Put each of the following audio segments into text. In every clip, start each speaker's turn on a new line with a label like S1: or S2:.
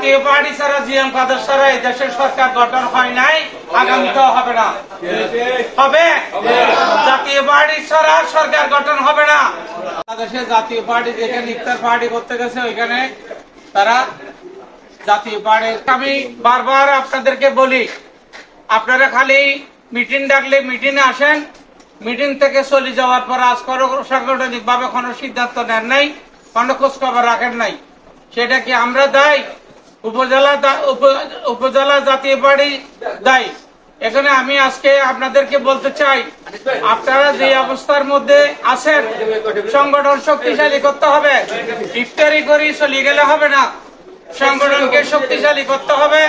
S1: জাতীয় পার্টি ছাড়া জিএম কাদের ছাড়া এই দেশের সরকার গঠন হয় নাই, আগামীতেও হবে না। হবে জাতীয় পার্টি ছাড়া সরকার গঠন হবে না। বাংলাদেশে জাতীয় পার্টি যেখানে ইফতার পার্টি করতে গেছে ওইখানে তারা জাতীয় পার্টি। আমি বারবার আপনাদেরকে বলি, আপনারা খালি মিটিং ডাকলে মিটিংয়ে আসেন, মিটিং থেকে চলে যাওয়ার পর আজ সাংগঠনিক ভাবে কোনো সিদ্ধান্ত নেন নাই, কোনো খোঁজ খবর রাখেন নাই। সেটা কি আমরা দায়ী? উপজেলা জাতীয় পার্টি দায়ী। এখানে আমি আজকে আপনাদেরকে বলতে চাই, আপনারা যে অবস্থার মধ্যে আছেন সংগঠন শক্তিশালী করতে হবে। ইফতারি করে চলে গেলে হবে না, সংগঠনকে শক্তিশালী করতে হবে।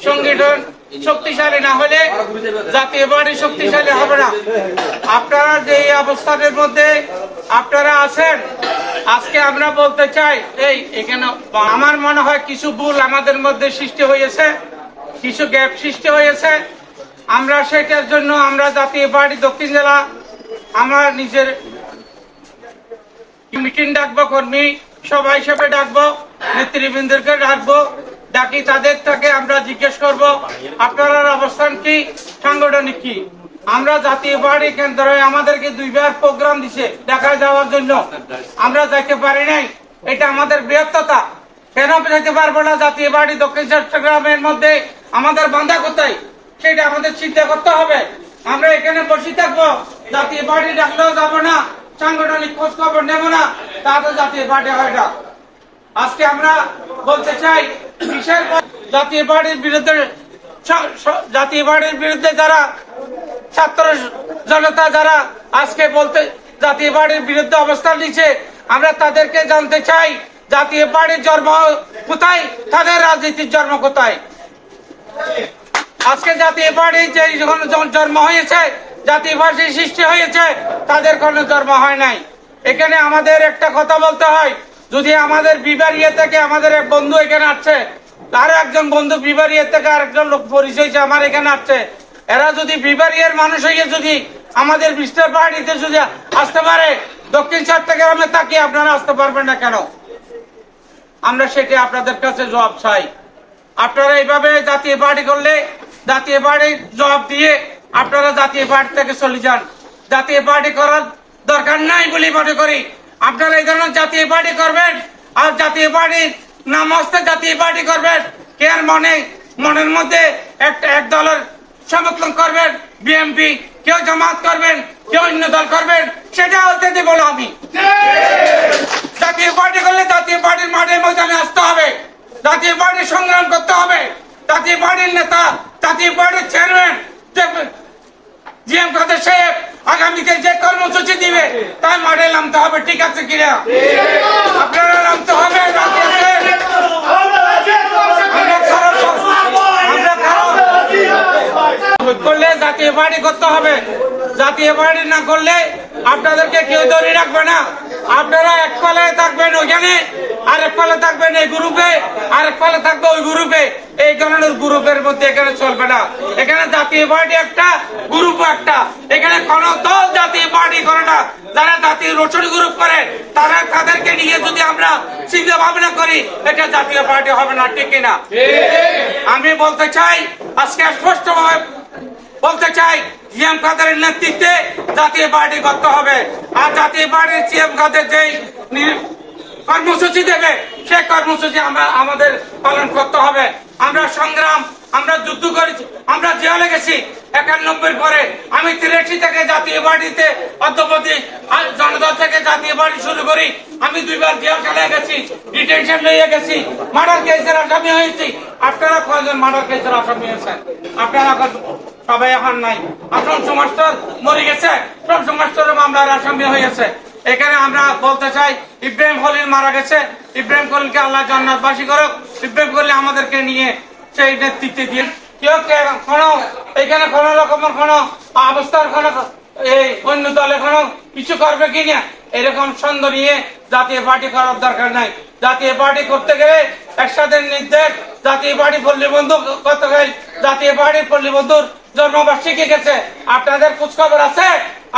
S1: সংগঠন শক্তিশালী না হলে জাতীয় পার্টি শক্তিশালী হবে না। আপনারা যে অবস্থানের মধ্যে আপনারা আছেন, আজকে আমরা বলতে চাই, এই এখানে আমার মনে হয় কিছু ভুল আমাদের মধ্যে সৃষ্টি হয়েছে, কিছু গ্যাপ সৃষ্টি হয়েছে। আমরা সেটার জন্য আমরা জাতীয় পার্টি দক্ষিণ জেলা আমরা নিজের মিটিং ডাকবো, কর্মী সভা হিসেবে ডাকবো, নেতৃবৃন্দকে ডাকবো, ডাকি তাদের থেকে আমরা জিজ্ঞেস করব আপনার অবস্থান কি, সাংগঠনিক কি। আমরা জাতীয় পার্টি কেন্দ্রে আমাদেরকে 2 বার প্রোগ্রাম দিছে দেখা যাওয়ার জন্য, আমরা যাইতে পারি নাই। এটা আমাদের বৃহত্ততা, কেন যেতে পারবো না? জাতীয় পার্টি দক্ষিণ চট্টগ্রামের মধ্যে আমাদের বান্ধা কোথায় সেটা আমাদের চিন্তা করতে হবে। আমরা এখানে বসে থাকবো, জাতীয় পার্টি ডাকলেও যাবো না, সাংগঠনিক খোঁজ খবর নেব না, তাতে জাতীয় পার্টি হয় না। আজকে আমরা বলতে চাই, বিশেষ জাতীয় পার্টির বিরুদ্ধে যারা ছাত্র জনতা যারা আজকে বলতে জাতীয় পার্টির বিরুদ্ধে অবস্থান নিচ্ছে, আমরা তাদেরকে জানতে চাই জাতীয় পার্টির জন্ম কোথায়, তাদের রাজনীতির জন্ম কোথায়। আজকে জাতীয় পার্টির যে জন্ম হয়েছে, জাতীয় পার্টির সৃষ্টি হয়েছে, তাদের কোনো জন্ম হয় নাই। এখানে আমাদের একটা কথা বলতে হয়, যদি আমাদের বিবারিয়া থেকে আমাদের এক বন্ধু এখানে আসছে, আরো একজন বন্ধু বিবারিয়া থেকে আরেকজন লোক পরিচয় আমার এখানে আসছে, এরা যদি বিবারিয়ার মানুষ হয়ে যদি আমাদের বিস্তার পার্টিতে যদি আসতে পারে, দক্ষিণ চট্টগ্রামে তাকিয়ে আপনারা আসতে পারবেন না কেন? আমরা সেটা আপনাদের কাছে জবাব চাই। আপনারা এইভাবে জাতীয় পার্টি করলে জাতীয় পার্টির জবাব দিয়ে আপনারা জাতীয় পার্টি থেকে চলে যান। জাতীয় পার্টি করার দরকার নাই বলে মনে করি। আপনারা এই ধরনের জাতীয় পার্টি করবেন, আর জাতীয় পার্টির নাম হস্তে জাতীয় পার্টি করবেন, কে আর মনের মধ্যে এক দলের সমর্থন করবেন, বিএনপি, কেউ জামাত করবেন, কেউ অন্য দল করবেন, সেটা হতে দেব না আমি। জাতীয় পার্টি করলে জাতীয় পার্টির মাঠে ময়দানে আসতে হবে, জাতীয় পার্টির সংগ্রাম করতে হবে। জাতীয় পার্টির নেতা, জাতীয় পার্টির চেয়ারম্যান জিএম কাদের সাহেব আগামীতে যে কর্মসূচি দিবে তাই মাঠে নামতে হবে, ঠিক আছে কিনা? আপনারা নামতে হবে। করলে জাতীয় পার্টি করতে হবে, জাতীয় পার্টি না করলে আপনাদেরকে কেউ ধরে রাখবে না। আপনারা এক পালায় থাকবেন ওইখানে, আরেক পালে থাকবেন এই গ্রুপে, আরেক পালে থাকবে ওই গ্রুপে। এই ধরনের গ্রুপের মধ্যে এখানে চলবে না। এখানে জাতীয় পার্টি একটা, গ্রুপ একটা, এখানে কোন দল জাতীয় পার্টি করে না। যারা জাতীয় রোশন গ্রুপ করে তাদেরকে নিয়ে যদি আমরা চিন্তা ভাবনা করি, এটা জাতীয় পার্টি হবে না, ঠিক কিনা? আমি বলতে চাই, আজকে স্পষ্টভাবে বলতে চাই, জিএম কাদেরের নেতৃত্বে জাতীয় পার্টি করতে হবে। আর জাতীয় পার্টির জিএম কাদের যেই কর্মসূচি দেবে সেই কর্মসূচি আমাদের পালন করতে হবে। আমরা সংগ্রাম, আমরা যুদ্ধ করেছি, আমরা জেলে গেছি 91 পরে। আমি 83 থেকে জাতীয় পার্টিতে অধ্যপতি, জনদল থেকে জাতীয় পার্টি শুরু করি। আমি 2 বার জেল খেলে গেছি, ডিটেনশন লইয়ে গেছি, মার্ডার কেসের আসামি হয়েছি। আপনারা কয়জন মার্ডার কেসের আসামি হয়েছেন? আপনারা সবাই এখন নাই। আপনার সমাজটার মরে গেছে, সব সমাজটার মামলার আসামি হয়েছে। এখানে আমরা বলতে চাই, ইব্রাহিম খলিল মারা গেছে, ইব্রাহিম খলিলকে আল্লাহ জান্নাতবাসী করুক। ইব্রাহিম খলিল আমাদেরকে নিয়ে সেই নেতৃত্বে দিয়ে কেউ এখানে কোন রকমের কোন অবস্থার কোন এই অন্য দলে কোন কিছু করবে কিনা এরকম সন্দেহ নিয়ে জাতীয় পার্টি করার দরকার নাই। জাতীয় পার্টি করতে গেলে একসাথে নির্দেশ, জাতীয় পার্টি পল্লী বন্ধু করতে গেলে জাতীয় পার্টির পল্লী বন্ধুর জন্মবার্ষিকী গেছে, আপনাদের খোঁজ খবর আছে?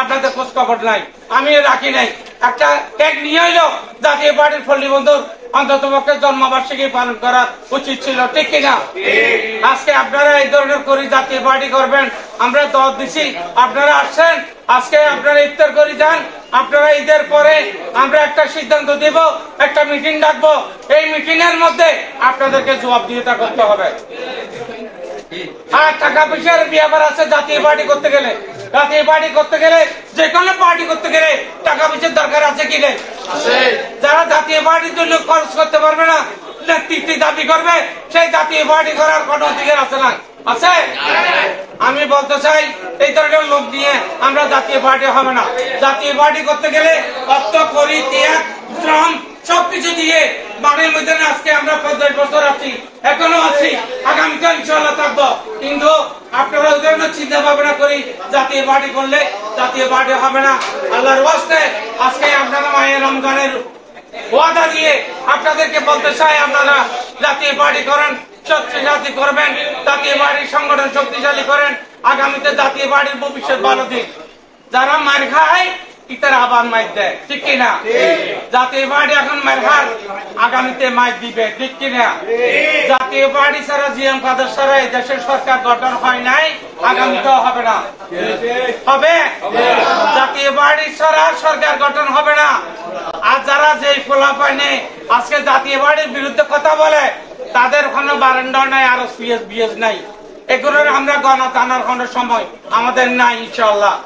S1: আপনাদের খোঁজ খবর নাই, আমি রাখি নাই। একটা কেক নিয়ে হইলো জাতীয় পার্টির পল্লী বন্ধুর অন্তত পক্ষে জন্মবার্ষিকী পালন করা উচিত ছিল, ঠিক কিনা? আজকে আপনারা এই ধরনের করে জাতীয় পার্টি করবেন, আমরা দর দিছি, আপনারা আসছেন, আজকে আপনারা ইফতার করে যান। আপনারা ঈদের পরে আমরা একটা সিদ্ধান্ত দেব, একটা মিটিং ডাকবো, এই মিটিং এর মধ্যে আপনাদেরকে জবাবদিহিতা করতে হবে। আর টাকা পয়সার ব্যাপার আছে জাতীয় পার্টি করতে গেলে, জাতীয় পার্টি করতে গেলে, যে কোনো পার্টি করতে গেলে টাকা পয়সার দরকার আছে কি নেই? যারা জাতীয় পার্টির জন্য খরচ করতে পারবে না, নেতৃত্ব দাবি করবে, সেই জাতীয় পার্টি করার কোনো অধিকার আছে না? আছে? আমি বলতে চাই এই ধরনের লোক নিয়ে আমরা জাতীয় পার্টি হবে না। জাতীয় পার্টি করতে গেলে অর্থ, করি, ত্যাগ, শ্রম সবকিছু দিয়ে বাড়ির মধ্যে আজকে আমরা 50 বছর আছি, এখনো আছি, আগামীতে ইনশাআল্লাহ থাকবো। কিন্তু আপনারা ওই ধরনের চিন্তা ভাবনা করি জাতীয় পার্টি করলে জাতীয় পার্টি হবে না। আল্লাহর ওয়াস্তে আজকে আপনারা মায়ের রমজানের ওয়াদা দিয়ে আপনাদেরকে বলতে চাই, আপনারা জাতীয় পার্টি করেন, শক্তিশালী করবেন, জাতীয় পার্টির সংগঠন শক্তিশালী করেন, আগামীতে জাতীয় পার্টির ভবিষ্যৎ ভালো দিন। যারা মার খায় তারা আবার মাইর দেয়, ঠিক কিনা? জাতীয় পার্টি এখন মার খায়, আগামীতে মাইর দিবে, ঠিক কিনা? জাতীয় পার্টি ছাড়া জিএম কাদের ছাড়া এই দেশের সরকার গঠন হয় নাই, আগামীতেও হবে না। হবে? জাতীয় পার্টি ছাড়া সরকার গঠন হবে না। আর যারা যেই ফোলা পায়নি আজকে জাতীয় পার্টির বিরুদ্ধে কথা বলে, তাদের কোনো বারান্ডা নাই, আর বিএস নাই, এগুলোর আমরা গণতানার কোনো সময় আমাদের নাই ইনশাআল্লাহ।